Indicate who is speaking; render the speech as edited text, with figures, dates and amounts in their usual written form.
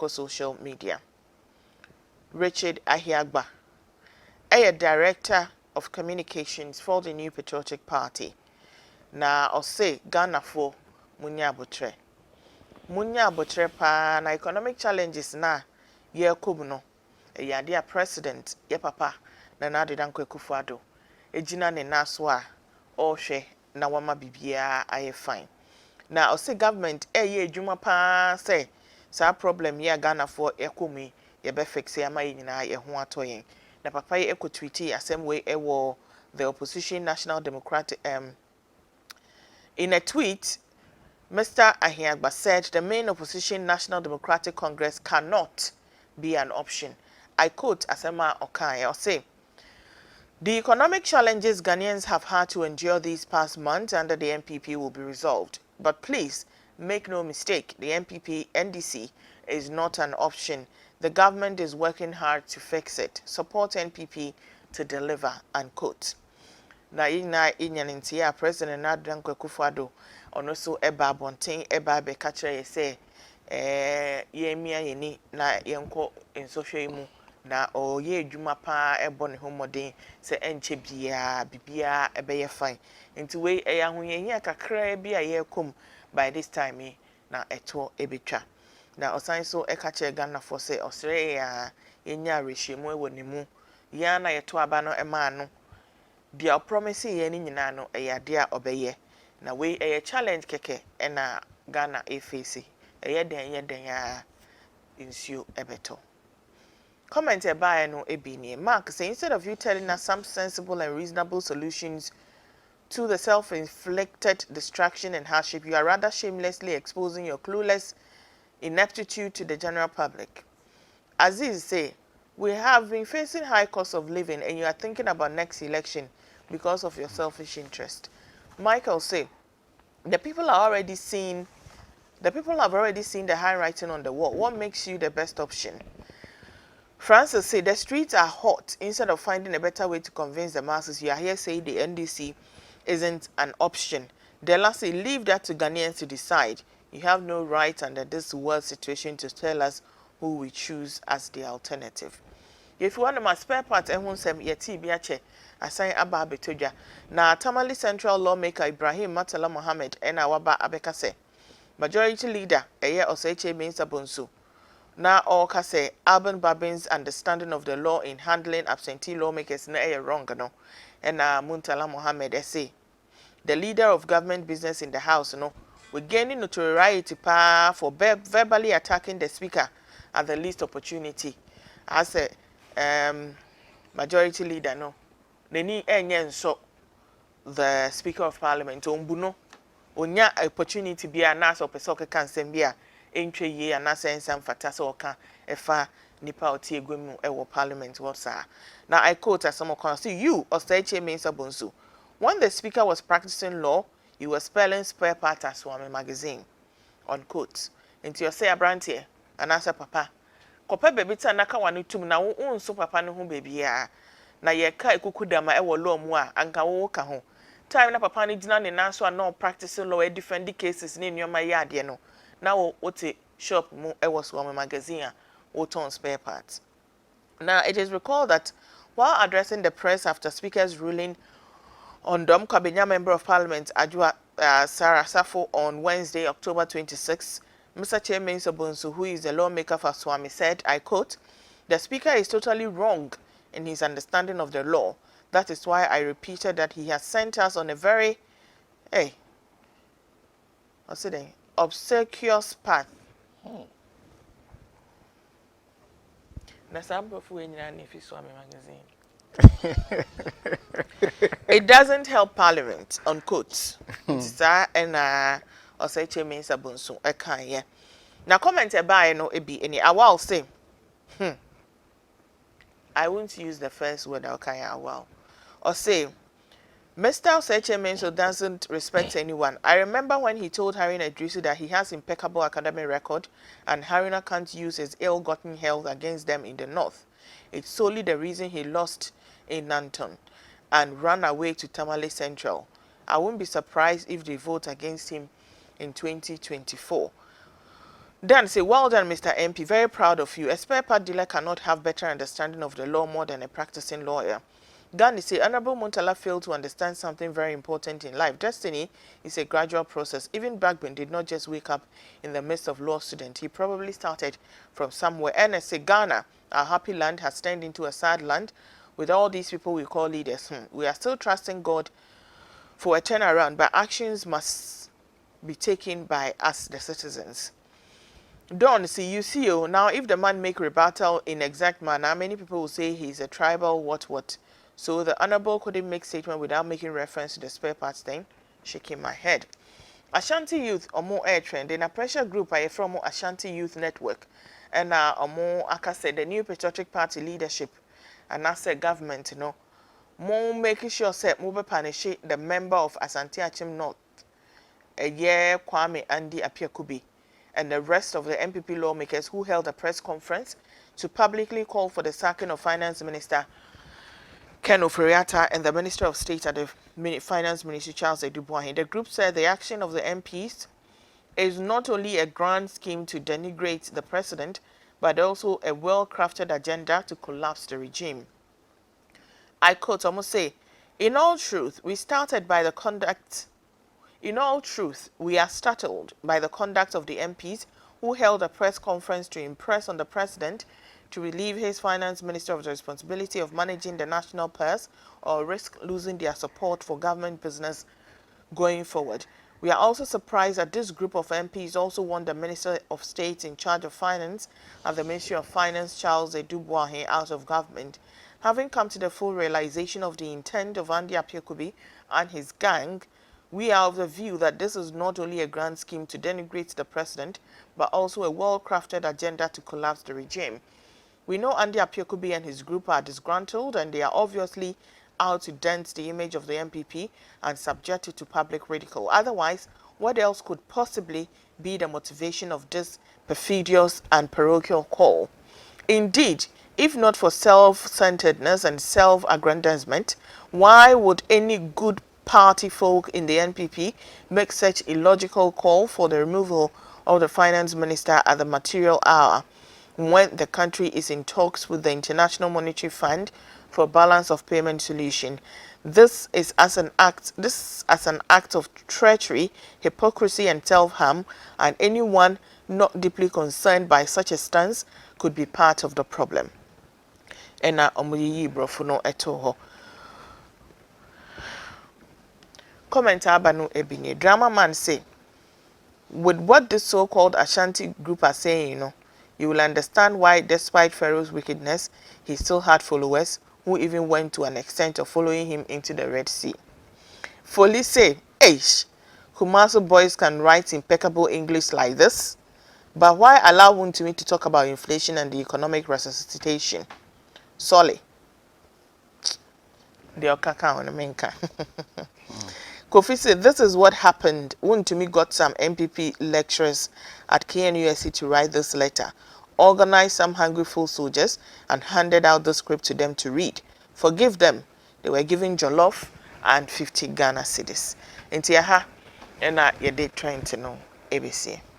Speaker 1: social media. Richard Ahiagbah, a director of communications for the New Patriotic Party. Na ose Ghana for munya abotre pa na economic challenges na ye no ya dia president ye papa na Akufo-Addo ejina ne naso a ohwe na wama bibia aye fine na ose government ye adwuma pa say sa problem ye Ghana for ekomi ye be fix ya mai nyina ye ho atoyen na papa ye ekotweet asem we ewo the opposition National Democratic in a tweet, Mr. Ahiagbah said the main opposition National Democratic Congress cannot be an option. I quote Asema Okai, or say, the economic challenges Ghanaians have had to endure these past months under the NPP will be resolved. But please, make no mistake, the NPP NDC is not an option. The government is working hard to fix it. Support NPP to deliver, unquote. Na inyanentia President Akufo-Addo ono so eba bonten eba be ka kire say ye mia yeni na yenko ensohwe mu na oye adwuma pa ebo ne homoden se enche bibia ebe ye fine nti we eya hoyenya kakra bi a ye kom by this time na eto ebetwa na osan so e ka kire Ghana for say osre ya yenya rehwemu ewo ne mu ya na yeto aba no ema no bia promise ye ni nyina no eyade a obeye na we challenge keke na Ghana face yeden ya insio ebeto comment eba no ebini Mark say instead of you telling us some sensible and reasonable solutions to the self-inflicted distraction and hardship, you are rather shamelessly exposing your clueless ineptitude to the general public. Aziz say, we have been facing high cost of living and you are thinking about next election because of your selfish interest. Michael say, the people have already seen the handwriting on the wall. What makes you the best option? Francis say, the streets are hot. Instead of finding a better way to convince the masses, you are here saying the NDC isn't an option. Della say, leave that to Ghanaians to decide. You have no right under this world situation to tell us who we choose as the alternative. If you want my spare part, I won't say yeti biache. Assign Abba Betoja. Na Tamale Central lawmaker Ibrahim Matala Mohammed and Awaba Abekase. Majority leader Eye Oseche Mensa Bonsu. Na all kase Alban Babin's understanding of the law in handling absentee lawmakers na wrong no. And Muntala Mohammed say the leader of government business in the house no we gaining notoriety for verbally attacking the speaker at the least opportunity. As a majority leader no neni enye nso the speaker of parliament ombuno onya opportunity bia na so pese okeka nsem bia entwe ye ana sense mfata so oka efa nipa oti egwemu ewo parliament whatsa. Now I quote as some can see you Osteche Mensa Bonsu, when the speaker was practicing law he was spelling spare part as Swami magazine, unquote. Into your say abrantie and answer papa kopa baby ta naka wanu tum na wo so papa no ho baby ya na ye ka ekukudama ewo law mu a anka wo ka ho time na papa ni gina ne nanso no practicing law defend cases ni nyoma yade no na wo wote shop mu ewo Swami magazine a wo ton spare parts. Now it is recalled that while addressing the press after speaker's ruling on Dom Kabenya Member of Parliament Ajua Sarah Safo on Wednesday, October 26, Mr. Chairman Sobonsu, who is a lawmaker for Swami, said, I quote, the speaker is totally wrong in his understanding of the law. That is why I repeated that he has sent us on a very, obsequious path. It doesn't help Parliament, unquote. And Oseche Mensa Bonsu eka. Now comment about no ebi any. I will say, I won't use the first word okay. I will. Or say, Mr. Oseche Mensa doesn't respect anyone. I remember when he told Haruna Idrisu that he has impeccable academic record and Haruna can't use his ill-gotten health against them in the north. It's solely the reason he lost in Nanton and ran away to Tamale Central. I won't be surprised if they vote against him in 2024. Dan say, well done, Mr. MP. Very proud of you. A spare part dealer cannot have better understanding of the law more than a practicing lawyer. Gandhi say, Honorable Muntala failed to understand something very important in life. Destiny is a gradual process. Even Bagbin did not just wake up in the midst of law student. He probably started from somewhere. And I say, Ghana, our happy land, has turned into a sad land with all these people we call leaders. We are still trusting God for a turnaround, but actions must be taken by us, the citizens. Don, see, you see, oh, now if the man make rebuttal in exact manner, many people will say he's a tribal what. So the honorable couldn't make statement without making reference to the spare parts thing. Shaking my head. Ashanti Youth or more air trend in a pressure group I from Ashanti Youth Network, and more aka said the new Patriotic Party leadership and I said government, more making sure say move punish the member of Asante Achim North, a year Kwame Andy Apiakubi, and the rest of the MPP lawmakers who held a press conference to publicly call for the sacking of Finance Minister Ken Ofori-Atta and the Minister of State at the Finance Ministry Charles Edubuahin. The group said the action of the MPs is not only a grand scheme to denigrate the president, but also a well-crafted agenda to collapse the regime. I quote, almost say, in all truth, we are startled by the conduct of the MPs who held a press conference to impress on the president to relieve his finance minister of the responsibility of managing the national purse or risk losing their support for government business going forward. We are also surprised that this group of MPs also want the Minister of State in charge of Finance and the Ministry of Finance, Charles Edubuahin, out of government. Having come to the full realization of the intent of Andy Apiakubi and his gang, we are of the view that this is not only a grand scheme to denigrate the president, but also a well-crafted agenda to collapse the regime. We know Andy Apiakubi and his group are disgruntled, and they are obviously out to dent the image of the MPP and subject it to public ridicule. Otherwise, what else could possibly be the motivation of this perfidious and parochial call? Indeed, if not for self-centeredness and self-aggrandizement, why would any good party folk in the NPP make such illogical call for the removal of the finance minister at the material hour, when the country is in talks with the International Monetary Fund for balance of payment solution? This is as an act of treachery, hypocrisy, and self-harm, and anyone not deeply concerned by such a stance could be part of the problem. Ena omuyi brofo no eto. Comment abanu ebinye. Drama man say, with what this so-called Ashanti group are saying, you will understand why, despite Pharaoh's wickedness, he still had followers who even went to an extent of following him into the Red Sea. Foley say, Eish, Kumaso boys can write impeccable English like this, but why allow Wontumi to talk about inflation and the economic resuscitation? Solly. The Okaka on the Menka. Kofi said, this is what happened. Wontumi got some MPP lecturers at KNUSC to write this letter, organized some hungry fool soldiers, and handed out the script to them to read. Forgive them. They were given jollof and 50 Ghana cedis. Inti aha, and you did trying to know ABC.